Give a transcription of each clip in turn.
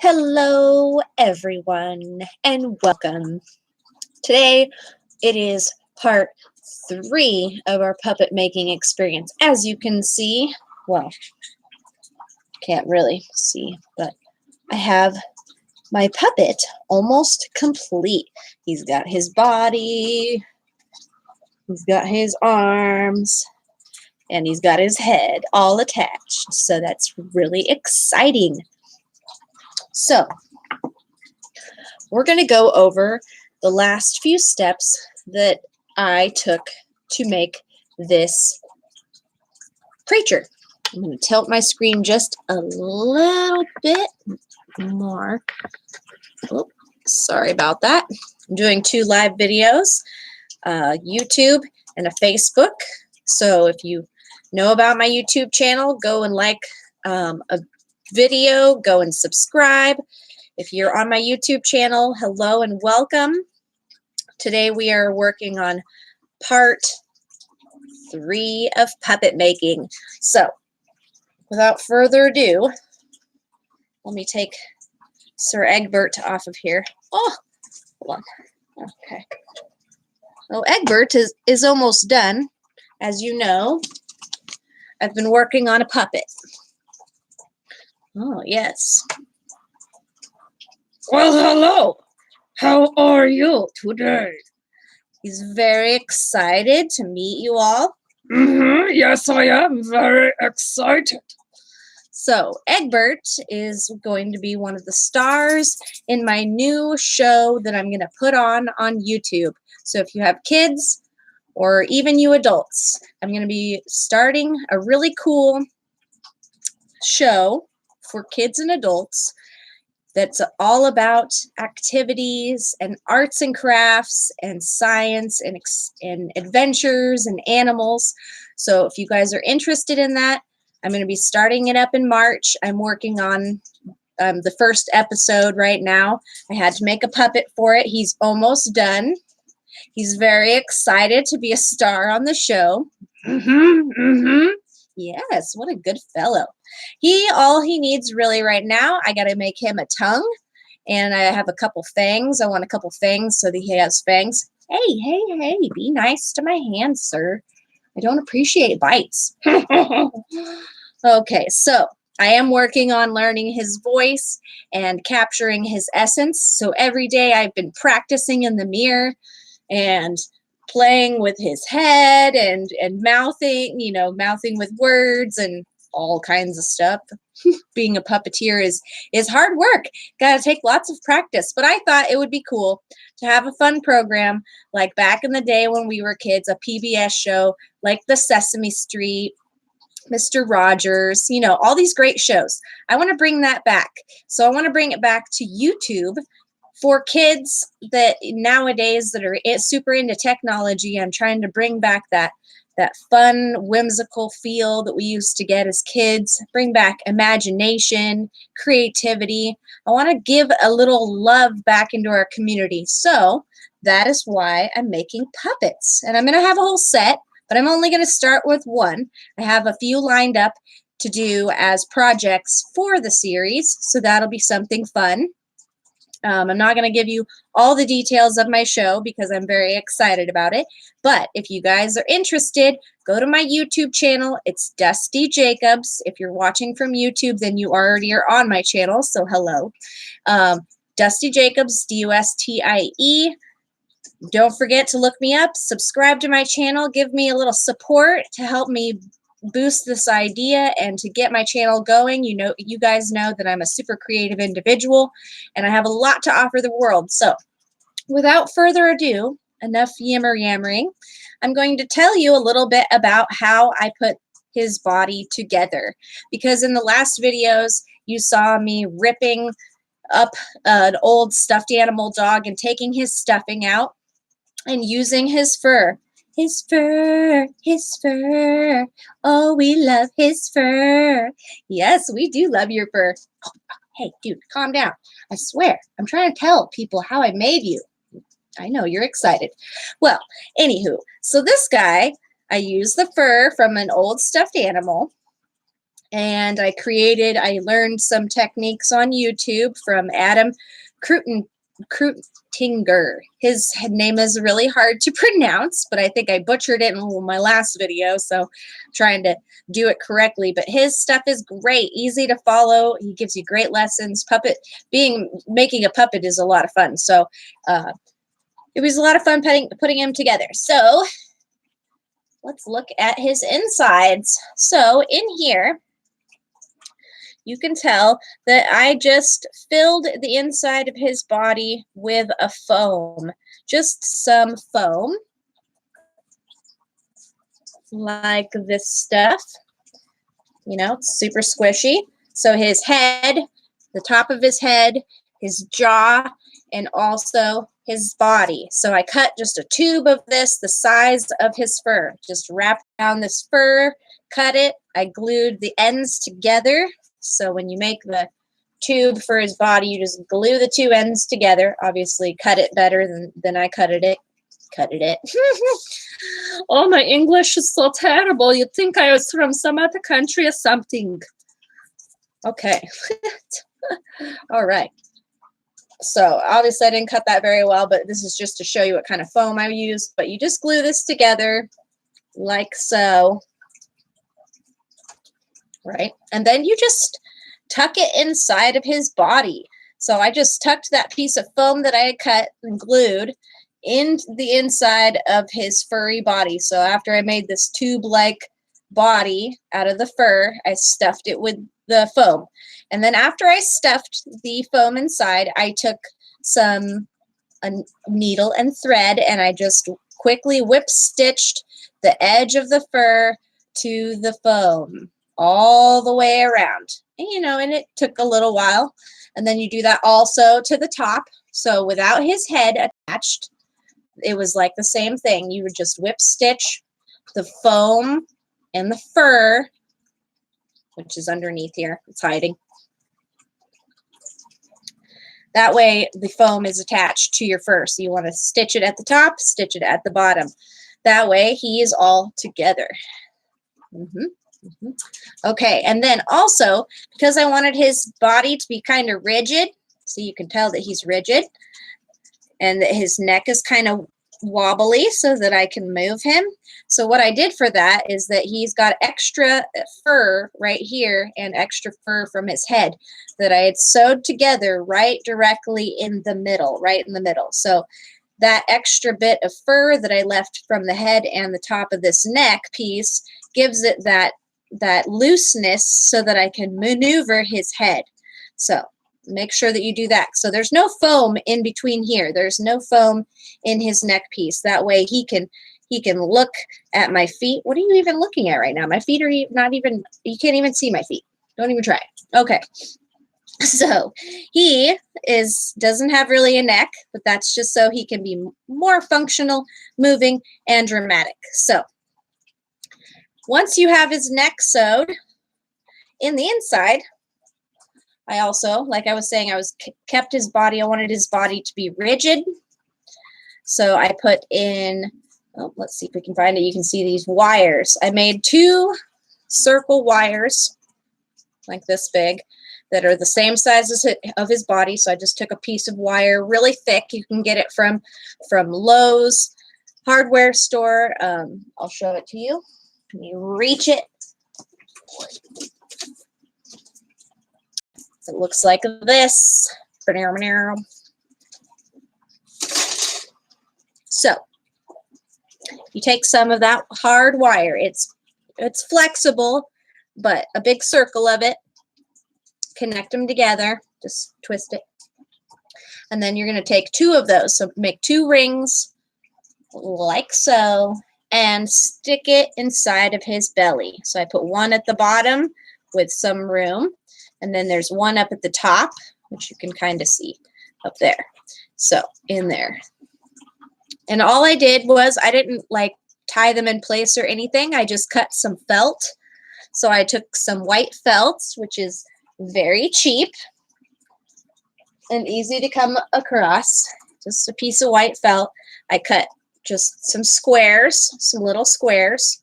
Hello, everyone, and welcome. Today, it is part 3 of our puppet making experience. As you can see, well, can't really see, but I have my puppet almost complete. He's got his body, he's got his arms, and he's got his head all attached. So that's really exciting. So, we're going to go over the last few steps that I took to make this creature. I'm going to tilt my screen just a little bit more. Oh, sorry about that. I'm doing 2 live videos, YouTube and a Facebook. So if you know about my YouTube channel, go and like a video, go and subscribe. If you're on my YouTube channel, hello and welcome. Today we are working on part 3 of puppet making. So, without further ado, let me take Sir Egbert off of here. Oh, hold on. Okay. Well, Egbert is almost done. As you know, I've been working on a puppet. Oh, yes. Well, hello. How are you today? He's very excited to meet you all. Yes, I am very excited. So, Egbert is going to be one of the stars in my new show that I'm going to put on YouTube. So, if you have kids or even you adults, I'm going to be starting a really cool show for kids and adults that's all about activities and arts and crafts and science and adventures and animals. So if you guys are interested in that, I'm going to be starting it up in March. I'm working on the first episode right now. I had to make a puppet for it. He's almost done. He's very excited to be a star on the show. Yes, what a good fellow. All he needs really right now, I got to make him a tongue, and I have a couple fangs. I want a couple fangs so that he has fangs. Hey, be nice to my hands, sir. I don't appreciate bites. Okay, so I am working on learning his voice and capturing his essence. So every day I've been practicing in the mirror and playing with his head and mouthing, mouthing with words and all kinds of stuff. Being a puppeteer is hard work. Got to take lots of practice. But I thought it would be cool to have a fun program like back in the day when we were kids, a PBS show like the Sesame Street, Mr. Rogers, all these great shows. I want to bring that back. So I want to bring it back to YouTube for kids that nowadays that are super into technology. I'm trying to bring back that fun, whimsical feel that we used to get as kids, bring back imagination, creativity. I want to give a little love back into our community. So that is why I'm making puppets. And I'm going to have a whole set, but I'm only going to start with one. I have a few lined up to do as projects for the series, so that'll be something fun. I'm not going to give you all the details of my show because I'm very excited about it. But if you guys are interested, go to my YouTube channel. It's Dusty Jacobs. If you're watching from YouTube, then you already are on my channel. So hello. Dusty Jacobs, DUSTIE. Don't forget to look me up. Subscribe to my channel. Give me a little support to help me boost this idea and to get my channel going. You guys know that I'm a super creative individual and I have a lot to offer the world. So without further ado, enough yammering, I'm going to tell you a little bit about how I put his body together, because in the last videos you saw me ripping up an old stuffed animal dog and taking his stuffing out and using his fur. His fur. Oh, we love his fur. Yes, we do love your fur. Oh, hey, dude, calm down. I swear, I'm trying to tell people how I made you. I know, you're excited. Well, anywho, so this guy, I used the fur from an old stuffed animal, And I learned some techniques on YouTube from Adam Krutinger. His name is really hard to pronounce, but I think I butchered it in my last video, so I'm trying to do it correctly. But his stuff is great, easy to follow. He gives you great lessons. Making a puppet is a lot of fun. So it was a lot of fun putting him together. So let's look at his insides. So in here, you can tell that I just filled the inside of his body with a foam, just some foam, like this stuff. You know, it's super squishy. So his head, the top of his head, his jaw, and also his body. So I cut just a tube of this, the size of his fur. Just wrapped around this fur, cut it. I glued the ends together. So when you make the tube for his body, you just glue the two ends together. Obviously, cut it better than I cut it. Oh, my English is so terrible. You'd think I was from some other country or something. Okay. All right. So obviously I didn't cut that very well, but this is just to show you what kind of foam I used. But you just glue this together like so. Right? And then you just tuck it inside of his body. So I just tucked that piece of foam that I had cut and glued in the inside of his furry body. So after I made this tube-like body out of the fur, I stuffed it with the foam. And then after I stuffed the foam inside, I took a needle and thread, and I just quickly whip stitched the edge of the fur to the foam all the way around. And, you know, and it took a little while. And then you do that also to the top. So without his head attached, it was like the same thing. You would just whip stitch the foam and the fur, which is underneath here. It's hiding. That way the foam is attached to your fur. So you want to stitch it at the top, stitch it at the bottom. That way he is all together. Okay, and then also, because I wanted his body to be kind of rigid, so you can tell that he's rigid, and that his neck is kind of wobbly so that I can move him. So what I did for that is that he's got extra fur right here and extra fur from his head that I had sewed together right directly in the middle, right in the middle. So that extra bit of fur that I left from the head and the top of this neck piece gives it that looseness so that I can maneuver his head. So make sure that you do that. So there's no foam in between here. There's no foam in his neck piece. That way he can look at my feet. What are you even looking at right now? My feet are not even, you can't even see my feet. Don't even try. Okay. So he doesn't have really a neck, but that's just so he can be more functional, moving, and dramatic. So once you have his neck sewed in the inside, I also, like I was saying, kept his body. I wanted his body to be rigid. So I put in, let's see if we can find it. You can see these wires. I made 2 circle wires like this big that are the same size as of his body. So I just took a piece of wire really thick. You can get it from Lowe's hardware store. I'll show it to you. You reach it. It looks like this. So you take some of that hard wire. It's flexible, but a big circle of it. Connect them together. Just twist it. And then you're going to take 2 of those. So make 2 rings like so and stick it inside of his belly. So I put 1 at the bottom with some room. And then there's 1 up at the top, which you can kind of see up there. So in there. And all I did was I didn't like tie them in place or anything. I just cut some felt. So I took some white felt, which is very cheap and easy to come across. Just a piece of white felt. I cut just some squares, some little squares.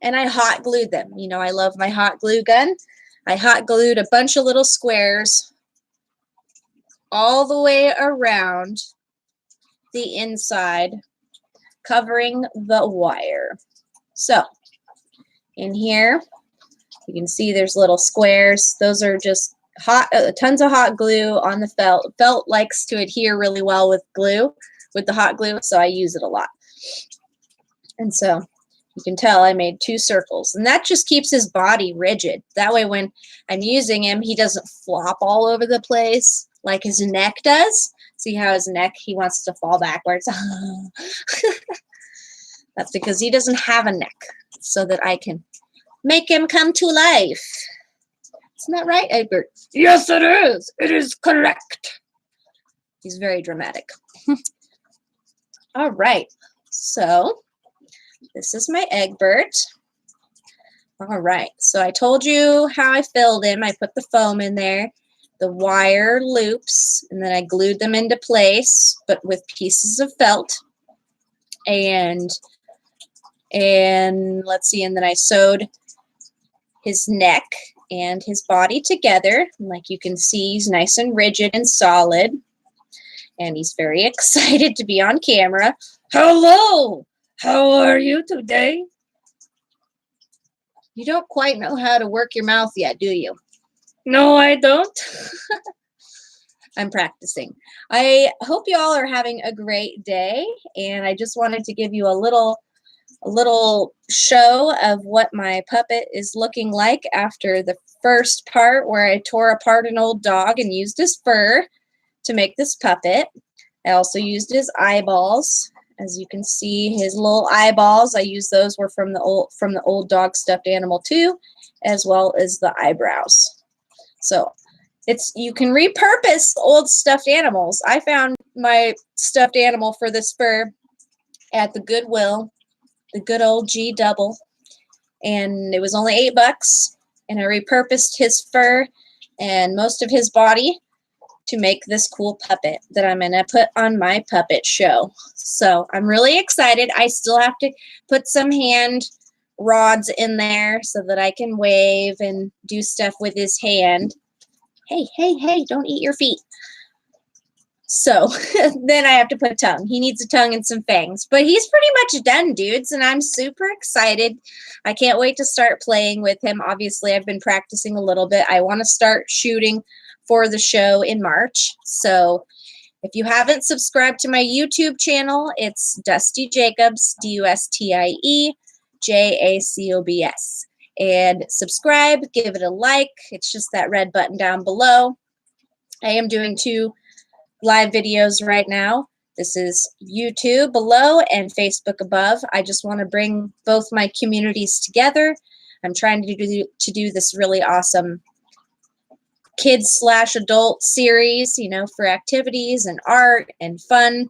and I hot glued them. You know, I love my hot glue gun. I hot glued a bunch of little squares all the way around the inside, covering the wire. So in here, you can see there's little squares. Those are just tons of hot glue on the felt. Felt likes to adhere really well with glue, with the hot glue, so I use it a lot. And so you can tell I made 2 circles, and that just keeps his body rigid. That way when I'm using him, he doesn't flop all over the place like his neck does. See how his neck, he wants to fall backwards. That's because he doesn't have a neck, so that I can make him come to life. Isn't that right, Egbert? Yes, it is. It is correct. He's very dramatic. All right. So this is my Egbert. All right. So I told you how I filled him. I put the foam in there, the wire loops, and then I glued them into place, but with pieces of felt. And let's see, and then I sewed his neck and his body together. And like you can see, he's nice and rigid and solid. And he's very excited to be on camera. Hello. How are you today? You don't quite know how to work your mouth yet, do you? No, I don't. I'm practicing. I hope you all are having a great day. And I just wanted to give you a little show of what my puppet is looking like after the first part where I tore apart an old dog and used his fur to make this puppet. I also used his eyeballs. As you can see, his little eyeballs, I used those were from the old dog stuffed animal too, as well as the eyebrows. So you can repurpose old stuffed animals. I found my stuffed animal for this fur at the Goodwill, the good old G Double, and it was only $8, and I repurposed his fur and most of his body to make this cool puppet that I'm going to put on my puppet show. So I'm really excited. I still have to put some hand rods in there so that I can wave and do stuff with his hand. Hey, hey, hey, don't eat your feet. So then I have to put a tongue. He needs a tongue and some fangs. But he's pretty much done, dudes, and I'm super excited. I can't wait to start playing with him. Obviously, I've been practicing a little bit. I want to start shooting for the show in March. So if you haven't subscribed to my YouTube channel, it's Dusty Jacobs, DUSTIE JACOBS. And subscribe, give it a like. It's just that red button down below. I am doing 2 live videos right now. This is YouTube below and Facebook above. I just want to bring both my communities together. I'm trying to do this really awesome kids/adult series, you know, for activities and art and fun.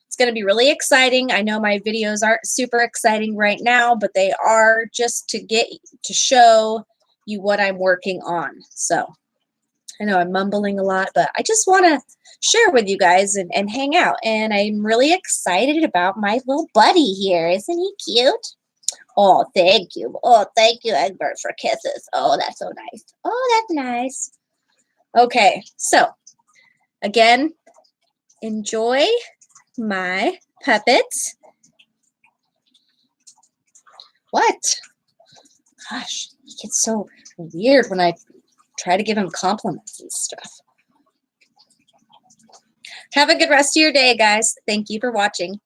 It's going to be really exciting. I know my videos aren't super exciting right now, but they are just to show you what I'm working on. So I know I'm mumbling a lot, but I just want to share with you guys and hang out. And I'm really excited about my little buddy here. Isn't he cute? Oh, thank you. Oh, thank you, Egbert, for kisses. Oh, that's so nice. Oh, that's nice. Okay, so again, enjoy my puppets. What? Gosh, he gets so weird when I try to give him compliments and stuff. Have a good rest of your day, guys. Thank you for watching.